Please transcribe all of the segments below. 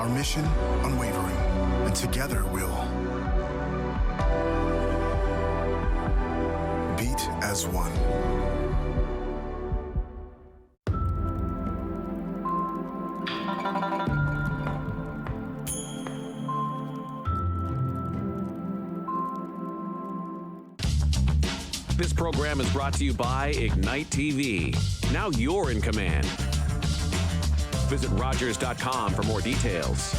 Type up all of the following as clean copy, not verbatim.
Our mission unwavering, and together we'll beat as one. This program is brought to you by Ignite TV. Now you're in command. Visit Rogers.com for more details.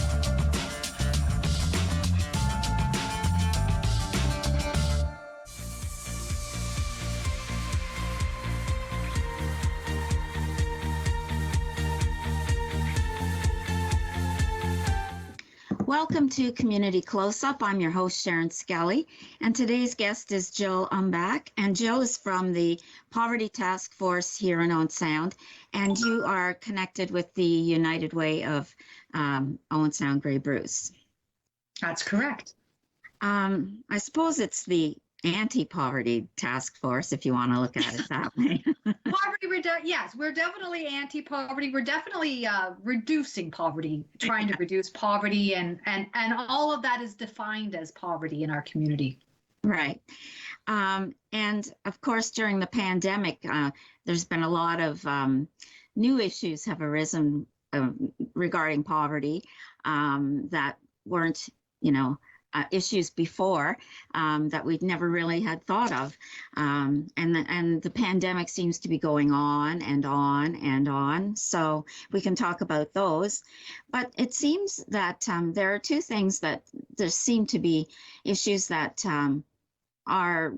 Welcome to Community Close-Up. I'm your host, Sharen Skelly, and today's guest is Jill Umbach. And Jill is from the Poverty Task Force here in Owen Sound, and you are connected with the United Way of Owen Sound Grey Bruce. That's correct. I suppose it's the anti-poverty task force, if you want to look at it that way. Yes, we're definitely anti-poverty. We're definitely reducing poverty, trying to reduce poverty, and all of that is defined as poverty in our community. Right. And of course, during the pandemic, there's been a lot of new issues have arisen regarding poverty that weren't, issues before that we'd never really had thought of. And the pandemic seems to be going on and on and on. So we can talk about those. But it seems that there are two things that there seem to be issues that are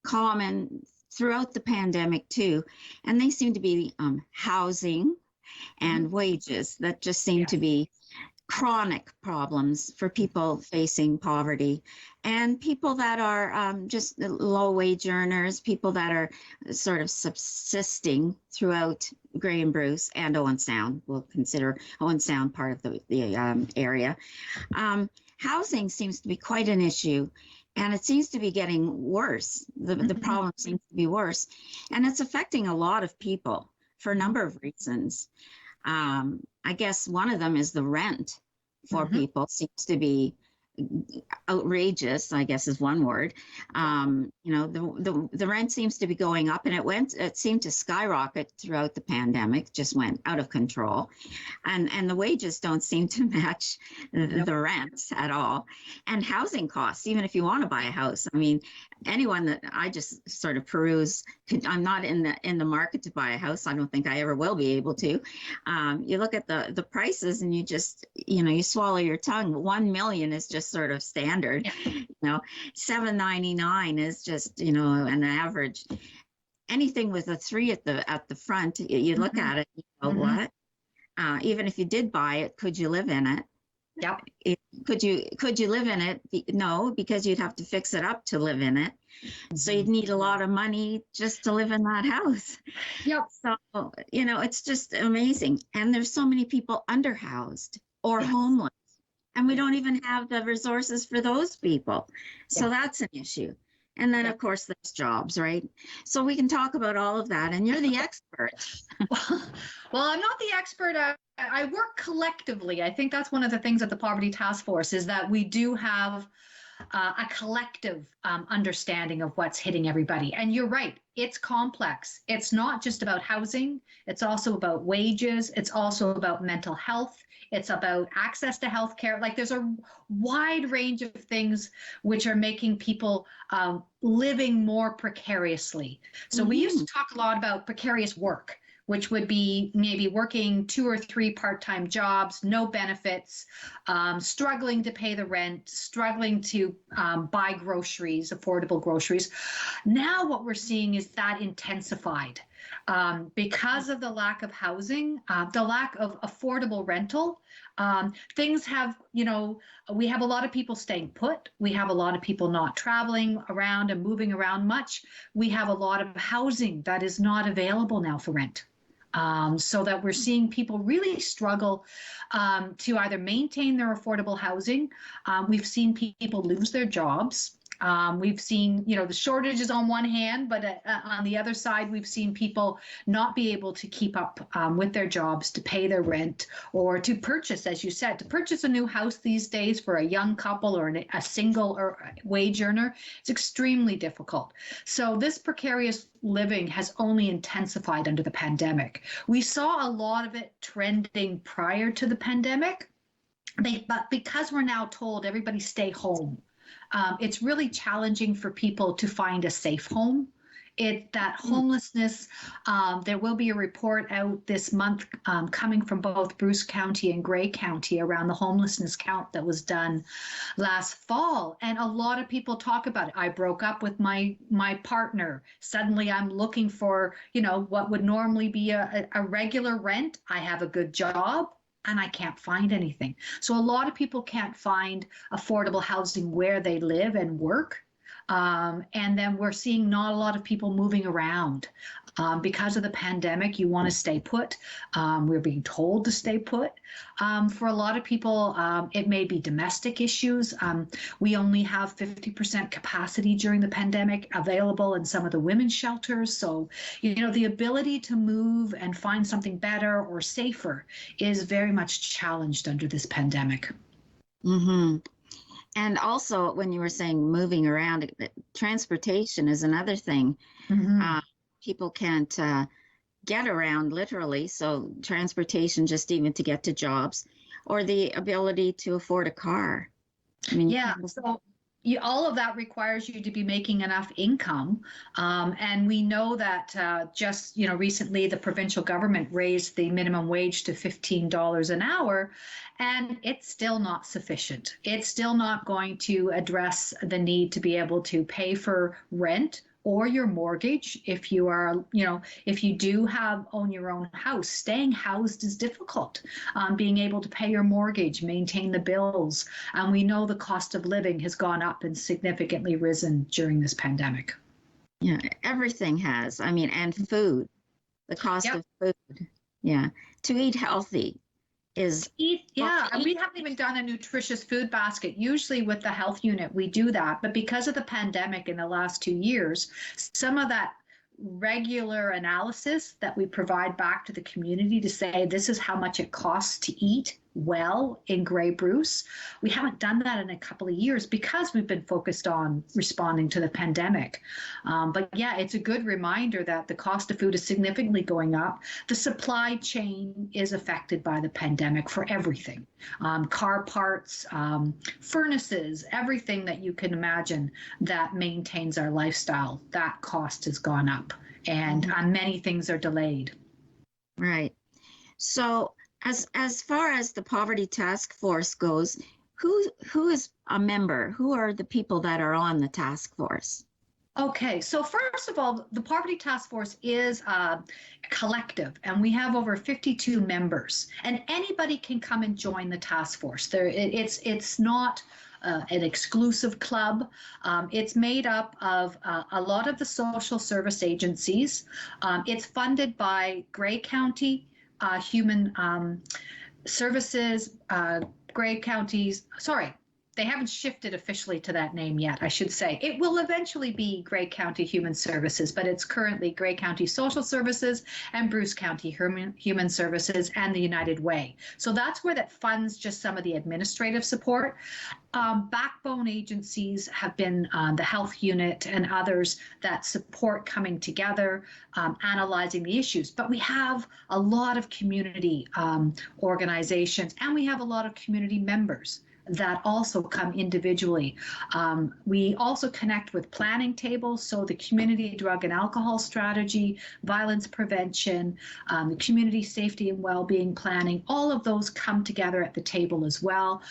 common throughout the pandemic too. And they seem to be housing and wages that just seem to be chronic problems for people facing poverty, and people that are just low wage earners, people that are sort of subsisting throughout Grey and Bruce and Owen Sound. We'll consider Owen Sound part of the area. Housing seems to be quite an issue, and it seems to be getting worse. The problem seems to be worse, and it's affecting a lot of people for a number of reasons. I guess one of them is the rent for people seems to be outrageous, I guess is one word. The rent seems to be going up, and it seemed to skyrocket throughout the pandemic, just went out of control. And the wages don't seem to match the rents at all. And housing costs, even if you want to buy a house. I mean, anyone that I just sort of peruse, I'm not in the market to buy a house. I don't think I ever will be able to. You look at the prices and you just, you swallow your tongue. 1 million is just sort of standard. $799 is just, an average. Anything with a 3 at the front, you look at it, what? Even if you did buy it, could you live in it? Yep. Could you live in it? No, because you'd have to fix it up to live in it. So you'd need a lot of money just to live in that house. Yep. So, it's just amazing. And there's so many people underhoused or homeless, and we don't even have the resources for those people. So that's an issue. And then, of course, there's jobs, right? So we can talk about all of that, and you're the expert. Well, I'm not the expert. I work collectively. I think that's one of the things at the Poverty Task Force is that we do have a collective understanding of what's hitting everybody. And you're right, it's complex. It's not just about housing. It's also about wages. It's also about mental health. It's about access to healthcare. Like there's a wide range of things which are making people living more precariously. So we used to talk a lot about precarious work, which would be maybe working 2 or 3 part-time jobs, no benefits, struggling to pay the rent, struggling to buy groceries, affordable groceries. Now what we're seeing is that intensified because of the lack of housing, the lack of affordable rental. Things have, we have a lot of people staying put. We have a lot of people not traveling around and moving around much. We have a lot of housing that is not available now for rent. So that we're seeing people really struggle to either maintain their affordable housing. We've seen people lose their jobs. We've seen, the shortages on one hand, but on the other side, we've seen people not be able to keep up with their jobs, to pay their rent, or to purchase, as you said, to purchase a new house these days for a young couple or a single or wage earner. It's extremely difficult. So this precarious living has only intensified under the pandemic. We saw a lot of it trending prior to the pandemic, but because we're now told everybody stay home, it's really challenging for people to find a safe home. That homelessness, there will be a report out this month coming from both Bruce County and Grey County around the homelessness count that was done last fall. And a lot of people talk about it. I broke up with my partner. Suddenly I'm looking for, what would normally be a regular rent. I have a good job, and I can't find anything. So a lot of people can't find affordable housing where they live and work. And then we're seeing not a lot of people moving around. Because of the pandemic, you want to stay put. We're being told to stay put. For a lot of people, it may be domestic issues. We only have 50% capacity during the pandemic available in some of the women's shelters. So, the ability to move and find something better or safer is very much challenged under this pandemic. Mm-hmm. And also, when you were saying moving around, transportation is another thing. Mm-hmm. People can't get around literally, so transportation just even to get to jobs, or the ability to afford a car. I mean, yeah, so all of that requires you to be making enough income. And we know that just, recently the provincial government raised the minimum wage to $15 an hour, and it's still not sufficient. It's still not going to address the need to be able to pay for rent or your mortgage. If you are, if you do own your own house, staying housed is difficult. Being able to pay your mortgage, maintain the bills. And we know the cost of living has gone up and significantly risen during this pandemic. Yeah, everything has. I mean, and food, the cost of food. Yeah, to eat healthy is. And we haven't even done a nutritious food basket. Usually with the health unit, we do that. But because of the pandemic in the last 2 years, some of that regular analysis that we provide back to the community to say this is how much it costs to eat well in Grey Bruce. We haven't done that in a couple of years because we've been focused on responding to the pandemic. But yeah, it's a good reminder that the cost of food is significantly going up. The supply chain is affected by the pandemic for everything. Car parts, furnaces, everything that you can imagine that maintains our lifestyle, that cost has gone up, and many things are delayed. Right. So as far as the Poverty Task Force goes, who is a member? Who are the people that are on the task force? Okay, so first of all, the Poverty Task Force is a collective, and we have over 52 members, and anybody can come and join the task force. It's not an exclusive club. It's made up of a lot of the social service agencies. It's funded by Grey County Human Services, Grey Counties, they haven't shifted officially to that name yet, I should say. It will eventually be Grey County Human Services, but it's currently Grey County Social Services and Bruce County Human Services and the United Way. So that's where that funds just some of the administrative support. Backbone agencies have been the health unit and others that support coming together, analyzing the issues. But we have a lot of community organizations, and we have a lot of community members that also come individually. We also connect with planning tables, so the community drug and alcohol strategy, violence prevention, the community safety and well-being planning, all of those come together at the table as well.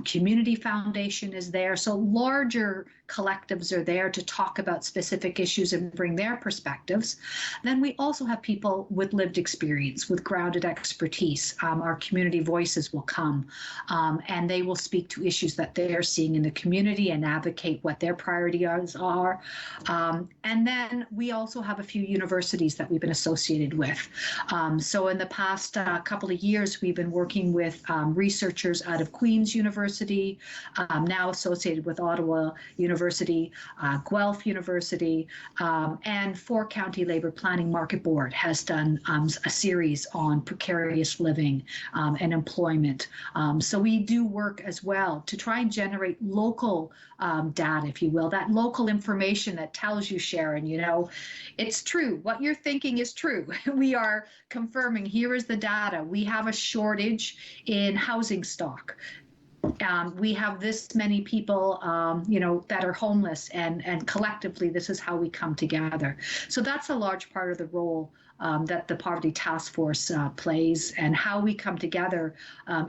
Community Foundation is there, so larger collectives are there to talk about specific issues and bring their perspectives. Then we also have people with lived experience, with grounded expertise. Our community voices will come and they will speak speak to issues that they're seeing in the community and advocate what their priorities are. And then we also have a few universities that we've been associated with. So in the past couple of years, we've been working with researchers out of Queen's University, now associated with Ottawa University, Guelph University, and Four County Labor Planning Market Board has done a series on precarious living and employment. So we do work as well to try and generate local data, if you will, that local information that tells you, Sharen, you know, it's true. What you're thinking is true. We are confirming, here is the data. We have a shortage in housing stock. We have this many people, you know, that are homeless, and collectively, this is how we come together. So that's a large part of the role that the Poverty Task Force plays, and how we come together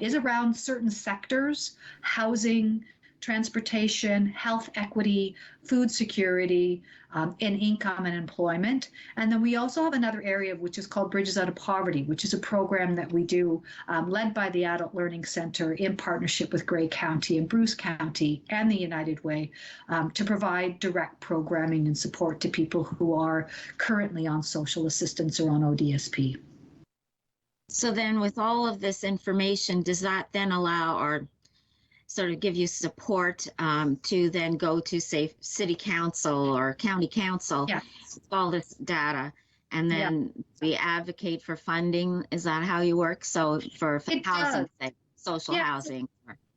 is around certain sectors: housing, transportation, health equity, food security, and income and employment. And then we also have another area which is called Bridges Out of Poverty, which is a program that we do led by the Adult Learning Center in partnership with Grey County and Bruce County and the United Way to provide direct programming and support to people who are currently on social assistance or on ODSP. So then with all of this information, does that then allow or sort of give you support to then go to, say, city council or county council, Yeah. all this data, and then we advocate for funding? Is that how you work? So for housing, say, social housing.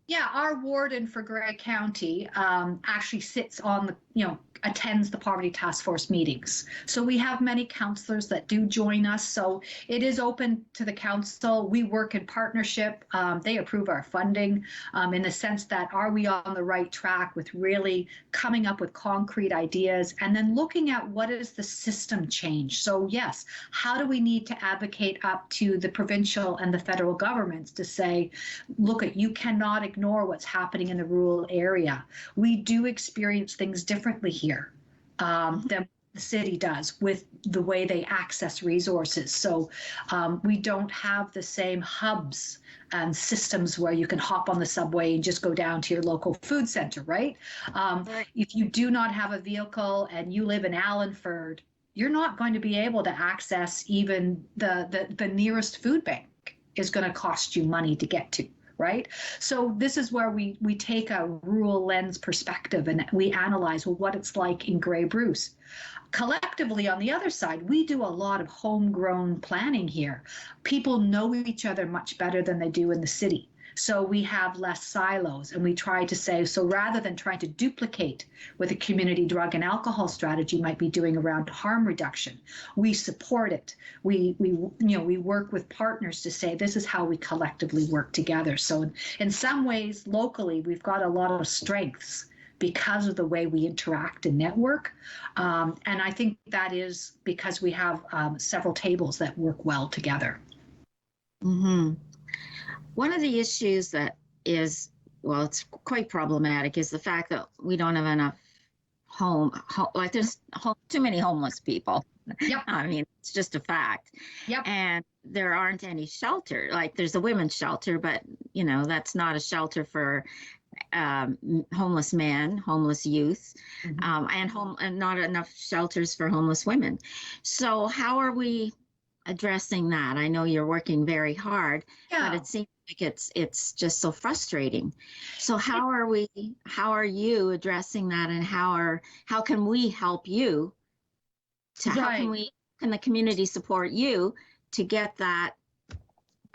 Yeah, our warden for Grey County actually sits on the, you know, attends the Poverty Task Force meetings. So we have many counselors that do join us. So it is open to the council. We work in partnership. They approve our funding in the sense that, are we on the right track with really coming up with concrete ideas and then looking at what is the system change? So yes, how do we need to advocate up to the provincial and the federal governments to say, look, you cannot ignore what's happening in the rural area. We do experience things differently here than the city does with the way they access resources. So we don't have the same hubs and systems where you can hop on the subway and just go down to your local food center, right? If you do not have a vehicle and you live in Allenford, you're not going to be able to access even the nearest food bank. Is going to cost you money to get to. Right? So this is where we take a rural lens perspective and we analyze, well, what it's like in Grey Bruce. Collectively, on the other side, we do a lot of homegrown planning here. People know each other much better than they do in the city. So we have less silos, and we try to say, so rather than trying to duplicate what the community drug and alcohol strategy might be doing around harm reduction, we support it. We work with partners to say, this is how we collectively work together. So in some ways, locally, we've got a lot of strengths because of the way we interact and network. And I think that is because we have several tables that work well together. Mm-hmm. One of the issues that is, well, it's quite problematic, is the fact that we don't have enough like there's too many homeless people. Yep. I mean, it's just a fact. Yep. And there aren't any shelter. Like there's a women's shelter, but you know, that's not a shelter for homeless men, homeless youth, and not enough shelters for homeless women. So how are we addressing that? I know you're working very hard, but it seems like it's just so frustrating. So how are you addressing that, and how can we help you how can the community support you to get that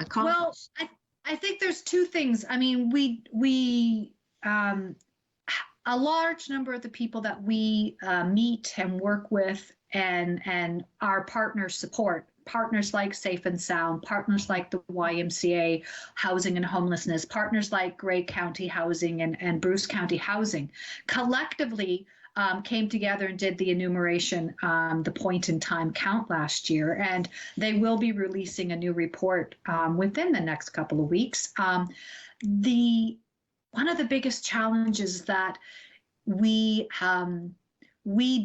accomplished? Well, I think there's two things. I mean, we a large number of the people that we meet and work with and our partners support, partners like Safe and Sound, partners like the YMCA Housing and Homelessness, partners like Grey County Housing and Bruce County Housing, collectively came together and did the enumeration, the point in time count last year, and they will be releasing a new report within the next couple of weeks. One of the biggest challenges that we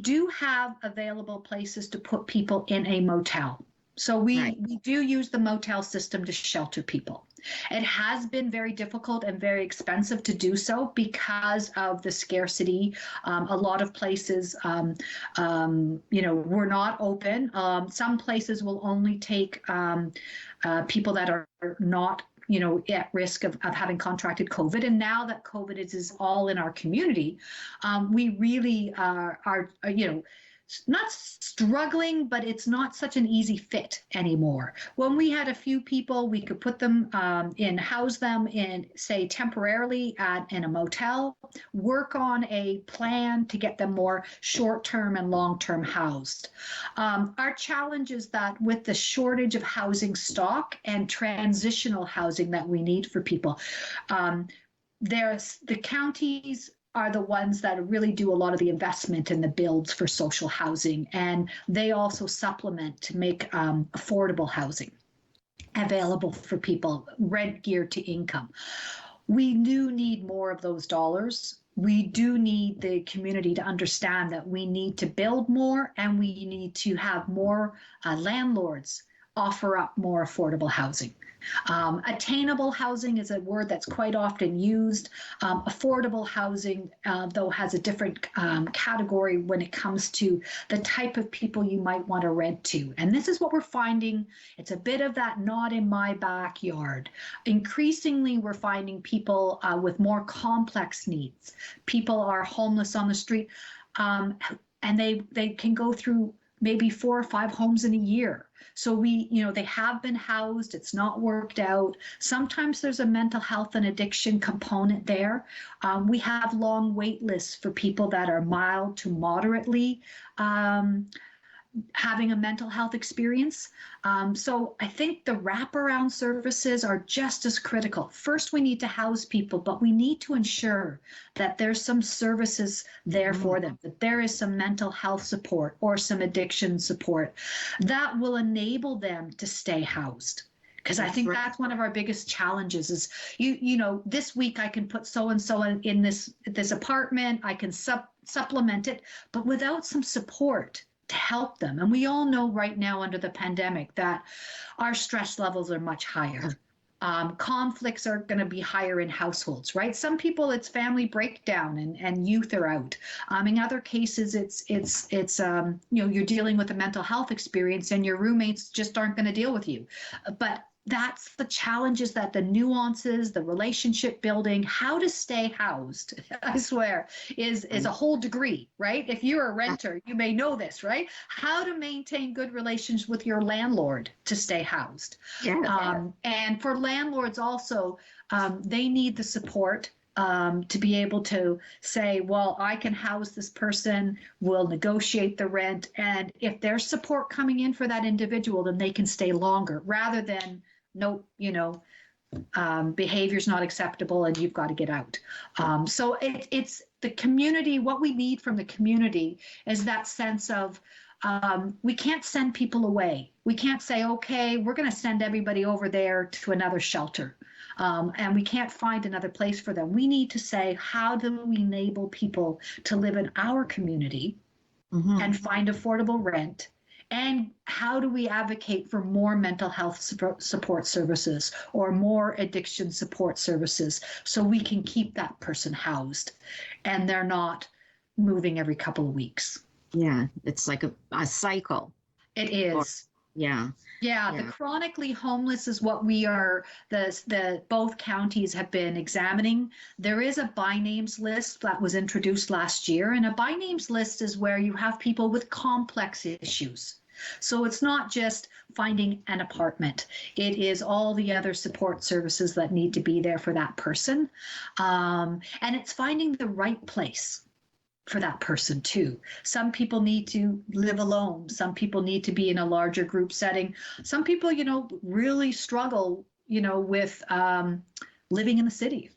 do have available places to put people in a motel. So we, Right. we do use the motel system to shelter people. It has been very difficult and very expensive to do so because of the scarcity. A lot of places, were not open. Some places will only take people that are not at risk of having contracted COVID. And now that COVID is all in our community, we really are not struggling, but it's not such an easy fit anymore. When we had a few people, we could put them house them in, say, temporarily in a motel, work on a plan to get them more short-term and long-term housed. Our challenge is that with the shortage of housing stock and transitional housing that we need for people, the counties are the ones that really do a lot of the investment in the builds for social housing, and they also supplement to make affordable housing available for people, rent geared to income. We do need more of those dollars. We do need the community to understand that we need to build more, and we need to have more landlords offer up more affordable housing. Attainable housing is a word that's quite often used. Affordable housing, though, has a different category when it comes to the type of people you might want to rent to. And this is what we're finding. It's a bit of that not in my backyard. Increasingly, we're finding people with more complex needs. People are homeless on the street, and they can go through maybe 4 or 5 homes in a year. So they have been housed, it's not worked out. Sometimes there's a mental health and addiction component there. We have long wait lists for people that are mild to moderately having a mental health experience. So I think the wraparound services are just as critical. First, we need to house people, but we need to ensure that there's some services there for them, that there is some mental health support or some addiction support that will enable them to stay housed. Because I think that's one of our biggest challenges is, this week I can put so-and-so in this apartment, I can supplement it, but without some support to help them. And we all know right now under the pandemic that our stress levels are much higher. Conflicts are going to be higher in households, right? Some people, it's family breakdown and youth are out. In other cases, it's you're dealing with a mental health experience and your roommates just aren't going to deal with you. But that's the challenges, that the nuances, the relationship building, how to stay housed, I swear, is a whole degree, right? If you're a renter, you may know this, right? How to maintain good relations with your landlord to stay housed. And for landlords also, they need the support to be able to say, well, I can house this person, we'll negotiate the rent. And if there's support coming in for that individual, then they can stay longer rather than, nope, behavior's not acceptable and you've got to get out. So it's the community. What we need from the community is that sense of we can't send people away. We can't say, okay, we're going to send everybody over there to another shelter. And we can't find another place for them. We need to say, how do we enable people to live in our community and find affordable rent? And how do we advocate for more mental health support services or more addiction support services so we can keep that person housed and they're not moving every couple of weeks? Yeah, it's like a cycle. It is. Yeah. The chronically homeless is what we are, the both counties have been examining. There is a by names list that was introduced last year, and a by names list is where you have people with complex issues. So it's not just finding an apartment. It is all the other support services that need to be there for that person. And it's finding the right place for that person too. Some people need to live alone. Some people need to be in a larger group setting. Some people, really struggle, with living in the city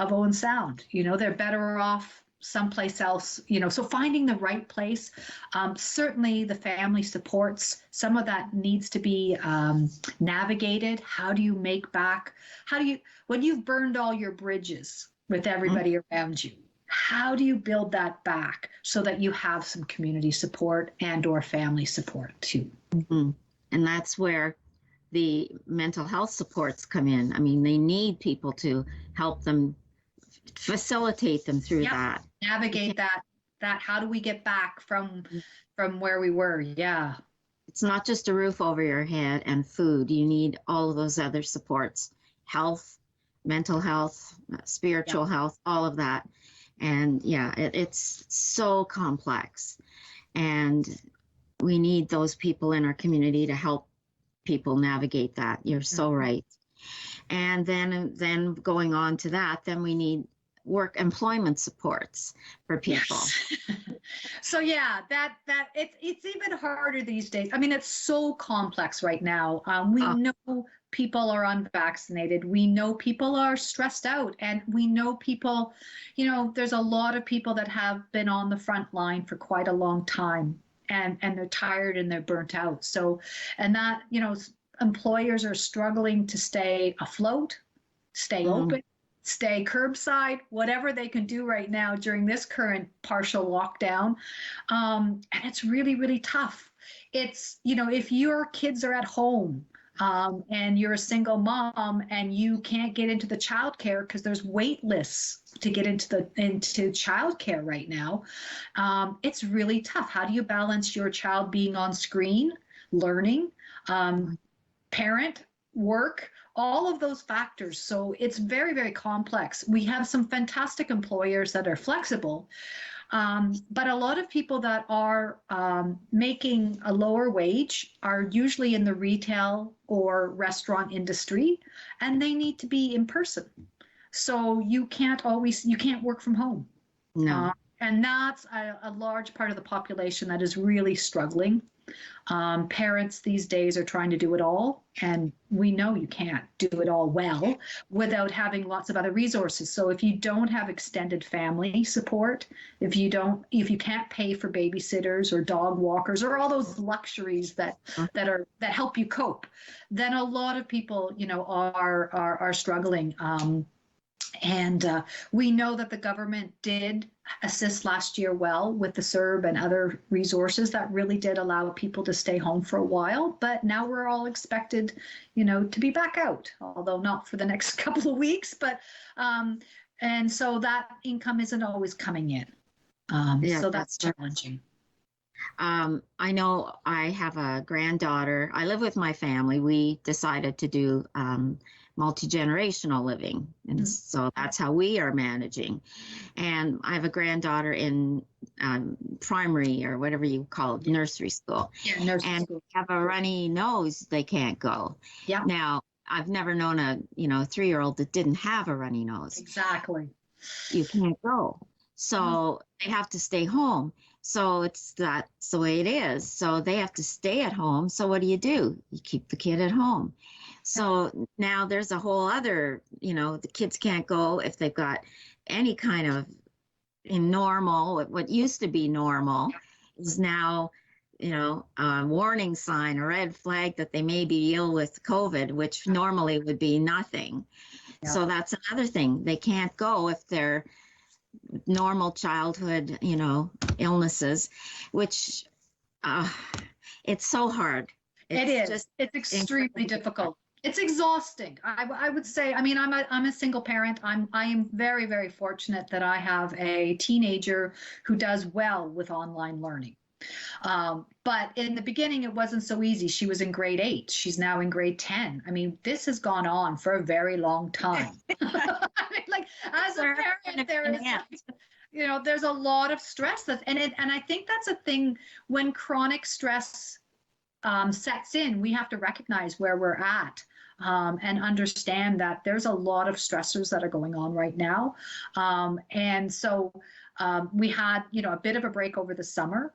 of Owen Sound. They're better off someplace else, so finding the right place. Certainly the family supports, some of that needs to be navigated. How do you make back, when you've burned all your bridges with everybody around you, how do you build that back so that you have some community support and or family support too? And that's where the mental health supports come in. I mean, they need people to help them, facilitate them through Yep. that. Navigate that how do we get back from where we were? Yeah. It's not just a roof over your head and food. You need all of those other supports, health, mental health, spiritual health, all of that. And yeah, it's so complex. And we need those people in our community to help people navigate that. You're so right. And then going on to that, then we need work employment supports for people. Yes. So yeah, that it's even harder these days. I mean, it's so complex right now. We know people are unvaccinated. We know people are stressed out, and we know people, there's a lot of people that have been on the front line for quite a long time, and they're tired and they're burnt out. So, and that, employers are struggling to stay afloat, stay open, stay curbside, whatever they can do right now during this current partial lockdown. And it's really, really tough. It's, if your kids are at home and you're a single mom and you can't get into the childcare because there's wait lists to get into childcare right now, it's really tough. How do you balance your child being on screen, learning, parent, work, all of those factors? So it's very, very complex. We have some fantastic employers that are flexible, but a lot of people that are making a lower wage are usually in the retail or restaurant industry, and they need to be in person. So you can't work from home. No. And that's a large part of the population that is really struggling. Parents these days are trying to do it all, and we know you can't do it all well without having lots of other resources. So if you don't have extended family support, if you can't pay for babysitters or dog walkers or all those luxuries that help you cope, then a lot of people, are struggling. And we know that the government did assist last year well with the CERB and other resources that really did allow people to stay home for a while. But now we're all expected, to be back out, although not for the next couple of weeks. But and so that income isn't always coming in. So that's challenging. I know I have a granddaughter. I live with my family. We decided to do multi-generational living, and so that's how we are managing. And I have a granddaughter in primary, or whatever you call it, nursery school. Yeah, nursery and school. Have a runny nose, they can't go. Yeah. Now, I've never known a 3-year-old that didn't have a runny nose. Exactly. You can't go, so they have to stay home. So that's the way it is. So they have to stay at home. So what do? You keep the kid at home. So now there's a whole other, the kids can't go if they've got any kind of normal, what used to be normal is now, a warning sign, a red flag that they may be ill with COVID, which normally would be nothing. Yeah. So that's another thing. They can't go if they're normal childhood, illnesses, which it's so hard. It's extremely difficult. It's exhausting. I would say. I mean, I'm a single parent. I am very, very fortunate that I have a teenager who does well with online learning. But in the beginning, it wasn't so easy. She was in grade 8. She's now in grade 10. I mean, this has gone on for a very long time. I mean, like, as a parent, there's a lot of stress and I think that's a thing when chronic stress sets in. We have to recognize where we're at. And understand that there's a lot of stressors that are going on right now. And so we had, a bit of a break over the summer,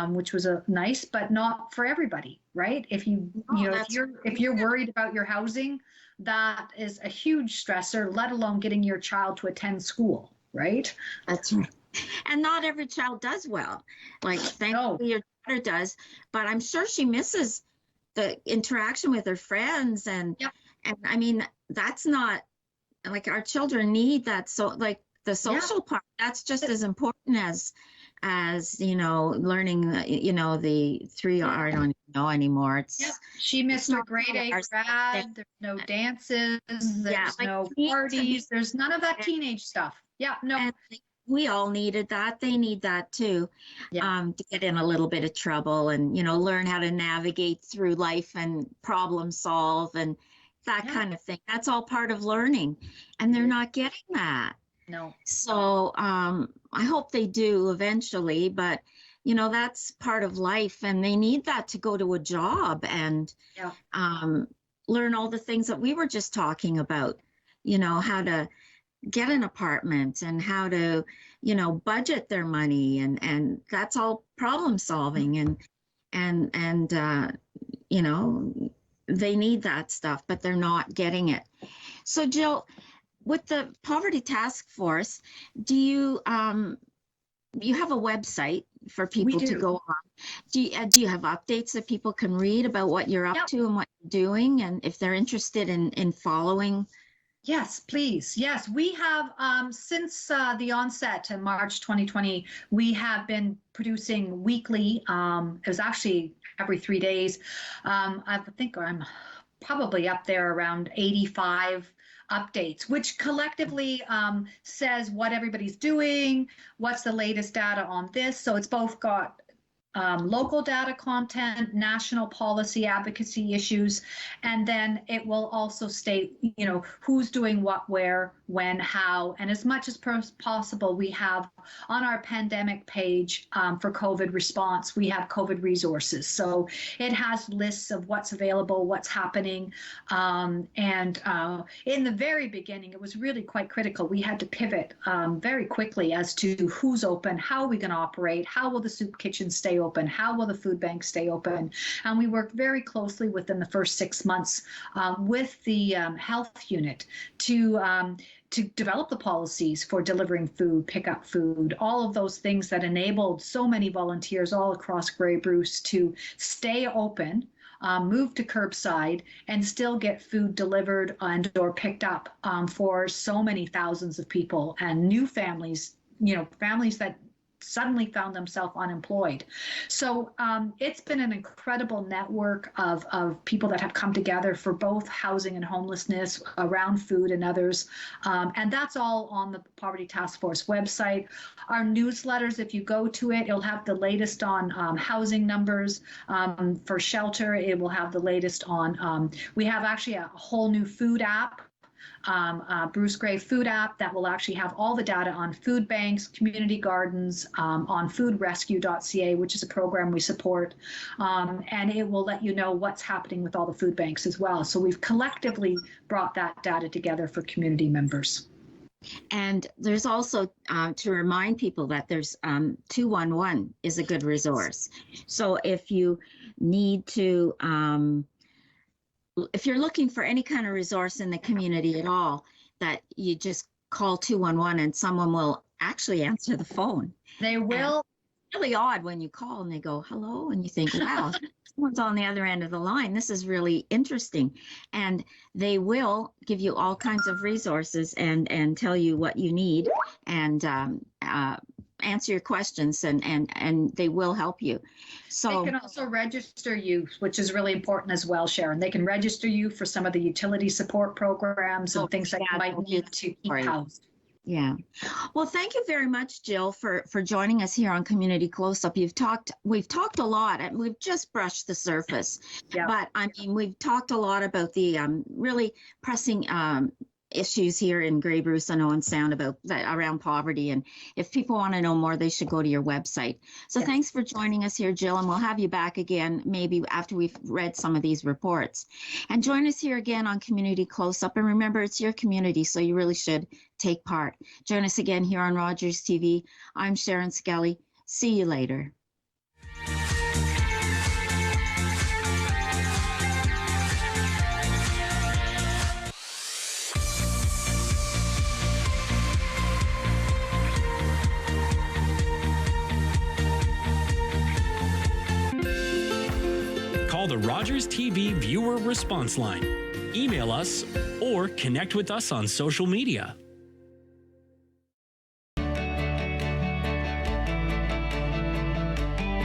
which was nice, but not for everybody, right? If you're worried about your housing, that is a huge stressor, let alone getting your child to attend school, right? That's right. And not every child does well. Like, thankfully your daughter does, but I'm sure she misses the interaction with her friends and I mean, that's not like our children need that. So like the social part, that's just as important as as, learning, the 3R, I don't even know anymore. Yep. She missed her not grade 8 our grad. There's no dances. There's like no we need to parties. There's none of that teenage stuff. Yeah, no. And we all needed that. They need that too, Yeah. to get in a little bit of trouble and, learn how to navigate through life and problem solve and that Yeah. kind of thing. That's all part of learning. And they're not getting that. No. So I hope they do eventually, but that's part of life and they need that to go to a job and Yeah. learn all the things that we were just talking about, how to get an apartment and how to, budget their money and that's all problem solving and they need that stuff, but they're not getting it. So Jill, with the Poverty Task Force, do you you have a website for people to do. go on? Do you have updates that people can read about what you're up Yep. to and what you're doing, and if they're interested in following? Yes, please. Yes, we have since the onset in March 2020, we have been producing weekly. It was actually every 3 days. I think I'm probably up there around 85 updates, which collectively says what everybody's doing, what's the latest data on this. So it's both got local data content, national policy advocacy issues, and then it will also state, who's doing what, where, when, how, and as much as possible, we have on our pandemic page for COVID response, we have COVID resources. So it has lists of what's available, what's happening, and in the very beginning, it was really quite critical. We had to pivot very quickly as to who's open, how are we going to operate, how will the soup kitchen stay open, how will the food bank stay open, and we worked very closely within the first 6 months with the health unit to develop the policies for delivering food, pick up food, all of those things that enabled so many volunteers all across Grey Bruce to stay open, move to curbside, and still get food delivered and or picked up for so many thousands of people and new families, families that suddenly found themselves unemployed. So it's been an incredible network of people that have come together for both housing and homelessness, around food and others. And that's all on the Poverty Task Force website. Our newsletters, if you go to it, it'll have the latest on housing numbers. For shelter, it will have the latest on, we have actually a whole new food app, Bruce Gray food app that will actually have all the data on food banks, community gardens, on foodrescue.ca, which is a program we support. And it will let you know what's happening with all the food banks as well. So we've collectively brought that data together for community members. And there's also to remind people that there's 211 is a good resource. So if you need to, if you're looking for any kind of resource in the community at all, that you just call 211 and someone will actually answer the phone. They will. And it's really odd when you call and they go, hello, and you think, wow, someone's on the other end of the line. This is really interesting. And they will give you all kinds of resources and tell you what you need and answer your questions and they will help you. So they can also register you, which is really important as well, Sharon. They can register you for some of the utility support programs and things that you might need to keep housed. Yeah. Well, thank you very much, Jill, for joining us here on Community Close-Up. We've talked a lot and we've just brushed the surface. Yeah. But I mean, we've talked a lot about the really pressing issues here in Grey Bruce and Owen Sound about that around poverty. And if people want to know more, they should go to your website. So thanks for joining us here, Jill, and we'll have you back again maybe after we've read some of these reports. And join us here again on Community Close-Up. And remember, it's your community, so you really should take part. Join us again here on Rogers TV. I'm Sharen Skelly. See you later. Call the Rogers TV viewer response line, email us, or connect with us on social media.